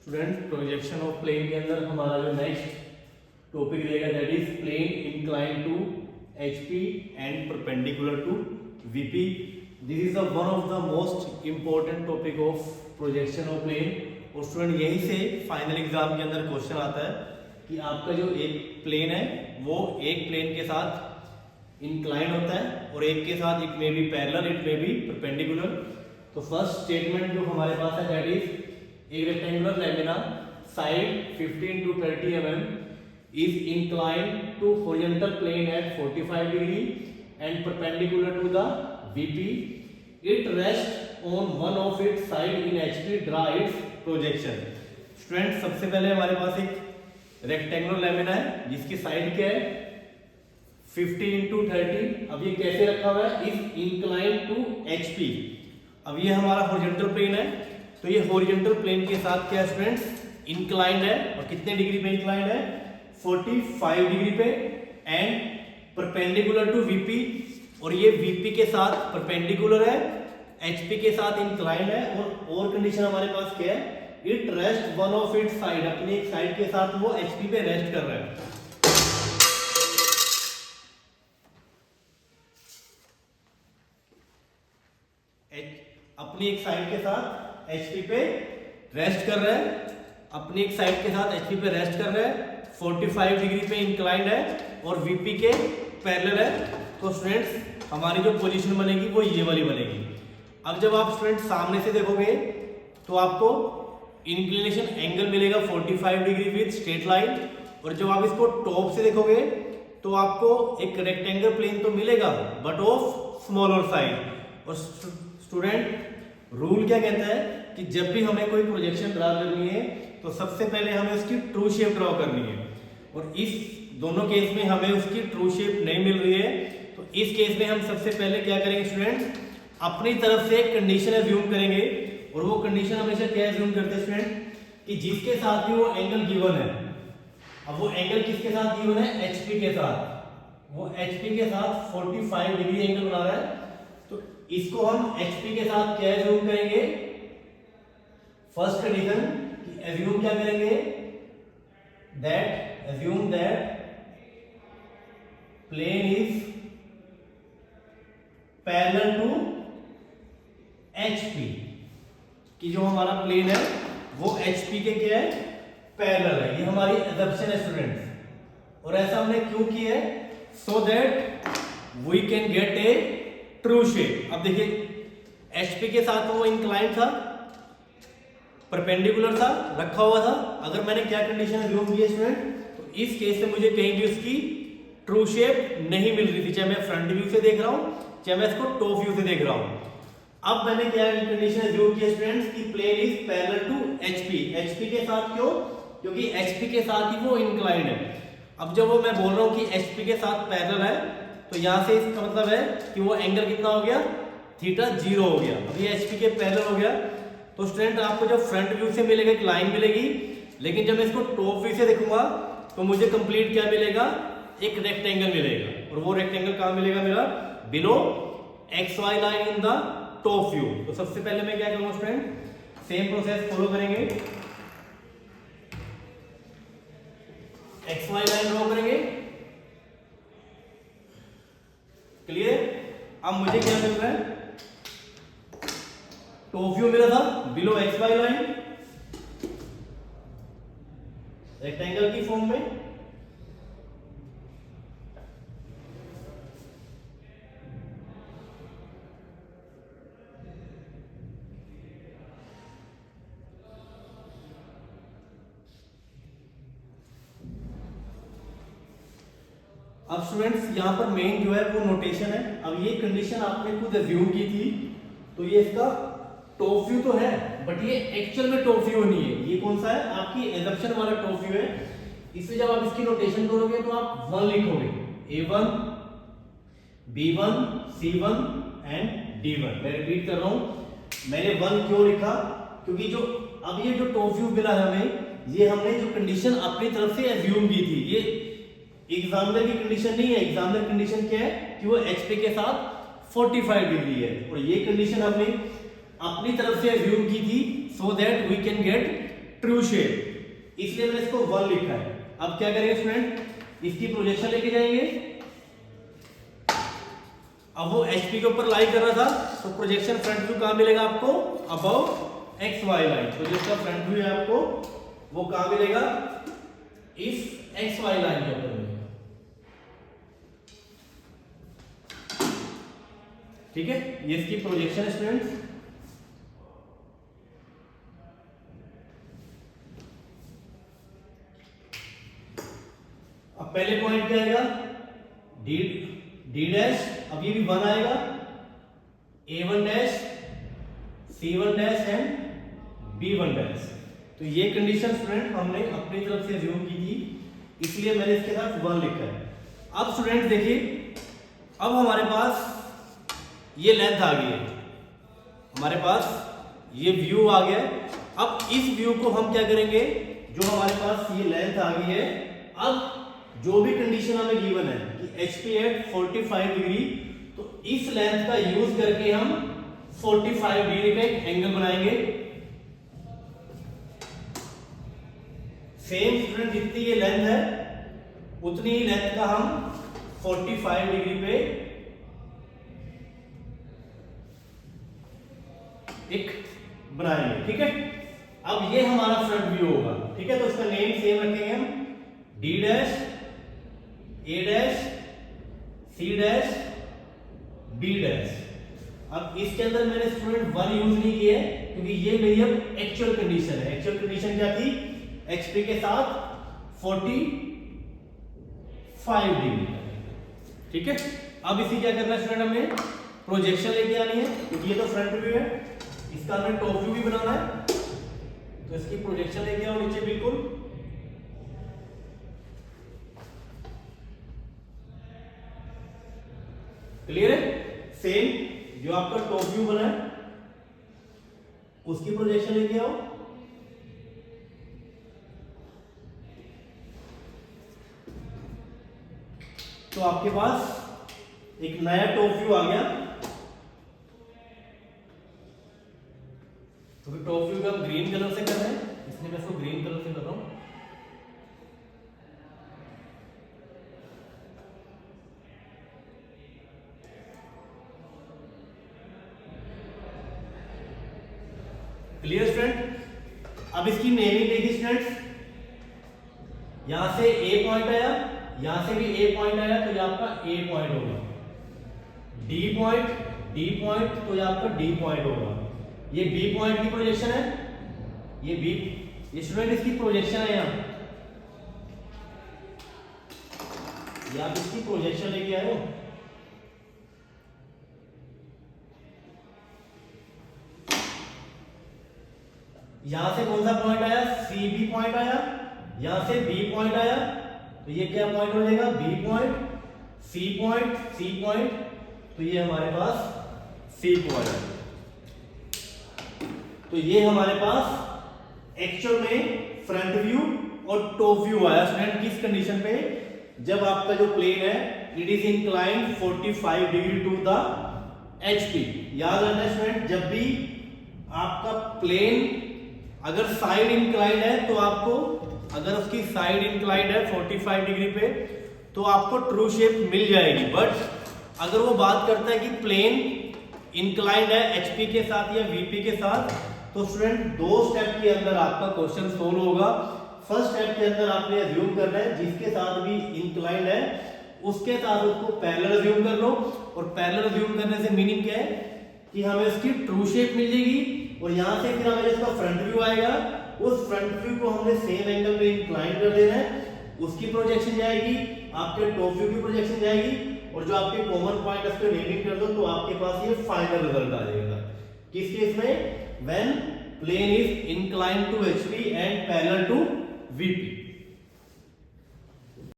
Student projection of plane के अंदर हमारा जो नेक्स्ट टॉपिक रहेगा that is plane incline to HP and perpendicular to VP. This is one of the most important topic of projection of plane. और student यहीं से final exam के अंदर क्वेश्चन आता है कि आपका जो एक प्लेन है वो एक प्लेन के साथ इंक्लाइन होता है और एक के साथ it may be parallel, it may be perpendicular. तो फर्स्ट स्टेटमेंट जो हमारे पास है that is a rectangular lamina side 15 to 30 mm is inclined to horizontal plane at 45 degree and perpendicular to the VP. It rests on one of its side in HP. Draw its projection. Student सबसे पहले हमारे पास एक rectangular lamina है जिसकी side क्या है 50 into 30। अब ये कैसे रखा हुआ है इज इंक्लाइन टू HP। अब ये हमारा हॉरिजॉन्टल प्लेन है तो ये हॉरिजॉन्टल प्लेन के साथ क्या स्टूडेंट्स इंक्लाइंड है और कितने डिग्री पे इंक्लाइंड है 45 डिग्री पे एंड परपेंडिकुलर टू वीपी। और ये वीपी के साथ परपेंडिकुलर है, एचपी के साथ इंक्लाइंड है और कंडीशन हमारे पास क्या है it rest one of its side, अपनी एक साइड के साथ वो एचपी पे रेस्ट कर रहा है। अपनी एक साइड के साथ एचपी पे रेस्ट कर रहा है, अपनी एक साइड के साथ एचपी पे रेस्ट कर रहा है, 45 डिग्री पे इंक्लाइंड है और वीपी के पैरेलल है। तो स्टूडेंट्स हमारी जो पोजीशन बनेगी वो ये वाली बनेगी। अब जब आप स्टूडेंट सामने से देखोगे तो आपको इंक्लिनेशन एंगल मिलेगा 45 डिग्री विद स्ट्रेट लाइन। और जब आप इसको टॉप से देखोगे तो आपको एक रेक्टेंगल प्लेन तो मिलेगा बट ऑफ स्मॉलर साइज। और स्टूडेंट रूल क्या कहता है कि जब भी हमें कोई प्रोजेक्शन ड्रा करनी है तो सबसे पहले हमें उसकी ट्रू शेप ड्रॉ करनी है। और इस दोनों केस में हमें उसकी ट्रू शेप नहीं मिल रही है तो इस केस में हम सबसे पहले क्या करेंगे स्टूडेंट अपनी तरफ से कंडीशन एज्यूम करेंगे। और वो कंडीशन हमेशा क्या एज्यूम करते हैं स्टूडेंट कि जिसके साथ भी वो एंगल गिवन है। अब वो एंगल किसके साथ गिवन है एचपी के साथ, वो एचपी के साथ 45 डिग्री एंगल बना रहा है। तो इसको हम एचपी के साथ क्या एज्यूम करेंगे फर्स्ट कंडीशन कि एज्यूम क्या करेंगे that assume that plane is parallel to HP, कि जो हमारा प्लेन है वो एचपी के क्या है पैरेलल है। ये हमारी assumption है स्टूडेंट्स। और ऐसा हमने क्यों किया है so that we can get a true shape. अब देखिए एचपी के साथ वो इंक्लाइन था, परपेंडिकुलर था, रखा हुआ था। अगर मैंने क्या कंडीशन एज्यूम की है स्टूडेंट तो इस केस से मुझे कहीं भी उसकी ट्रू शेप नहीं मिल रही थी, चाहे मैं फ्रंट व्यू से देख रहा हूं चाहे मैं इसको टॉप व्यू से देख रहा हूं। अब मैंने क्या कंडीशन एज्यूम की स्टूडेंट्स कि plane is parallel to HP. HP के साथ क्यों? क्योंकि एचपी के साथ ही वो इंक्लाइंड है। अब जब वो मैं बोल रहा हूं कि एचपी के साथ पैरेलल है तो यहां से इसका मतलब है कि वो एंगल कितना हो गया थीटा 0 हो गया। अब ये एचपी के पैरेलल हो गया। तो स्टूडेंट आपको जब फ्रंट व्यू से मिलेगा एक लाइन मिलेगी, लेकिन जब मैं इसको टॉप व्यू से देखूंगा तो मुझे कंप्लीट क्या मिलेगा एक रेक्टेंगल मिलेगा। और वो रेक्टेंगल कहां मिलेगा मेरा below X Y line in the top view. तो सबसे पहले मैं क्या करूंगा स्टूडेंट सेम प्रोसेस फॉलो करेंगे, एक्स वाई लाइन ड्रॉ करेंगे। क्लियर? अब मुझे क्या मिल रहा है टॉप व्यू मिला था below X Y line rectangle की फॉर्म में। अब स्टूडेंट्स यहां पर मेन जो है वो नोटेशन है। अब ये कंडीशन आपने खुद एज्यूम की थी तो ये इसका टॉप व्यू तो है बट ये एक्चुअल में टॉप व्यू नहीं है। ये कौन सा है आपकी एजम्पशन वाला टॉप व्यू है। इससे जब आप इसकी नोटेशन करोगे तो आप 1 लिखोगे A1 B1 C1 and D1। मैं रिपीट कर रहा हूं मैंने 1 क्यों लिखा क्योंकि जो अब ये जो टॉप व्यू मिला है हमें ये हमने जो कंडीशन अपनी तरफ से एज्यूम की थी। ये एग्जामिनर की कंडीशन नहीं है। एग्जामिनर कंडीशन क्या है कि वो एचपी के साथ 45 डिग्री है और ये कंडीशन हमने अपनी तरफ से एज्यूम की थी so that we can get true shape, इसलिए मैंने इसको 1 लिखा है। अब क्या करेंगे स्टूडेंट, इसकी प्रोजेक्शन लेके जाएंगे। अब वो HP के ऊपर लाई कर रहा था, तो प्रोजेक्शन फ्रंट व्यू कहां मिलेगा आपको, अबव XY लाइन। तो जिसका फ्रंट व्यू है आपको वो कहां मिलेगा, इस XY लाइन के ऊपर मिलेगा। ठीक है, ये इसकी प्रोजेक्शन है स्टूडेंट्स। अब पहले पॉइंट क्या आएगा, डी डैश, अब ये भी 1 आएगा, A1 dash, C1 dash and B1 dash. तो ये कंडीशन स्टूडेंट हमने अपनी तरफ से अज्यूम की थी, इसलिए मैंने इसके साथ 1 लिखा है। अब स्टूडेंट देखिए, अब हमारे पास ये लेंथ आ गई है, हमारे पास ये व्यू आ गया है। अब इस व्यू को हम क्या करेंगे, जो हमारे पास ये लेंथ आ गई है, अब जो भी कंडीशन हमें गिवन है कि HP एट 45 डिग्री, तो इस लेंथ का यूज करके हम 45 डिग्री पे एंगल बनाएंगे। सेम स्टूडेंट जितनी ये लेंथ है उतनी ही लेंथ का हम 45 डिग्री पे एक बनाएंगे। ठीक है, अब ये हमारा फ्रंट व्यू होगा। ठीक है, तो इसका नेम सेम रखेंगे हम, D dash, A dash, C dash, B dash. अब इसके अंदर मैंने स्टूडेंट 1 यूज नहीं किया है, क्योंकि ये मेरी अब एक्चुअल कंडीशन है। एक्चुअल कंडीशन क्या थी, HP के साथ 45 डिग्री। ठीक है, अब इसी क्या करना है स्टूडेंट, हमें प्रोजेक्शन लेके आनी है, क्योंकि ये तो फ्रंट व्यू है, इसका हमें टॉप व्यू भी बनाना है। तो इसकी प्रोजेक्शन लेके आओ नीचे, बिल्कुल क्लियर है। सेम जो आपका टॉप व्यू बना है उसकी प्रोजेक्शन लेके आओ। तो आपके पास एक नया टॉप व्यू आ गया। तो टॉप व्यू का हम ग्रीन कलर से कर रहे हैं, इसलिए मैं इसको ग्रीन कलर से कर रहा हूं। Clear student. अब इसकी नेमिंग देखिए स्टूडेंट्स, यहां से A पॉइंट आया, यहां से भी A पॉइंट आया, तो ये आपका A पॉइंट होगा। D पॉइंट, तो ये आपका D पॉइंट होगा। ये B पॉइंट की प्रोजेक्शन है, ये स्टूडेंट इसकी प्रोजेक्शन है। यहां ये आप इसकी प्रोजेक्शन लेके आए हो। यहां से कौन सा पॉइंट आया, CB पॉइंट आया, यहां से B पॉइंट आया, तो ये क्या पॉइंट हो जाएगा, B पॉइंट, C पॉइंट, तो ये हमारे पास C पॉइंट। तो ये हमारे पास एक्चुअल में फ्रंट व्यू और टॉप व्यू आया स्टूडेंट। किस कंडीशन पे, जब आपका जो प्लेन है it is inclined 45 degree to the HP। याद रखना स्टूडेंट, जब भी आपका प्लेन अगर साइड इंक्लाइंड है, तो आपको, अगर उसकी साइड इंक्लाइंड है 45 डिग्री पे, तो आपको ट्रू शेप मिल जाएगी। बट अगर वो बात करता है कि प्लेन इंक्लाइंड है HP के साथ या VP के साथ, तो स्टूडेंट 2 स्टेप के अंदर आपका क्वेश्चन सोल्व होगा। फर्स्ट स्टेप के अंदर आपने अज्यूम करना है जिसके साथ भी इंक्लाइंड है उसके साथ उसको पैरेलल अज्यूम कर लो। और पैरेलल अज्यूम करने से मीनिंग क्या है कि हमें उसकी ट्रू शेप मिल जाएगी, और यहां से फिर हमें इसका फ्रंट व्यू आएगा, उस फ्रंट व्यू को हमने सेम एंगल पे इंक्लाइन कर देना है, उसकी प्रोजेक्शन जाएगी, आपके टॉप व्यू की प्रोजेक्शन जाएगी, और जो आपके कॉमन पॉइंट है उसको नेमिंग कर दो, तो आपके पास ये फाइनल रिजल्ट आ जाएगा। किस केस में, when plane is inclined to HP and parallel to VP।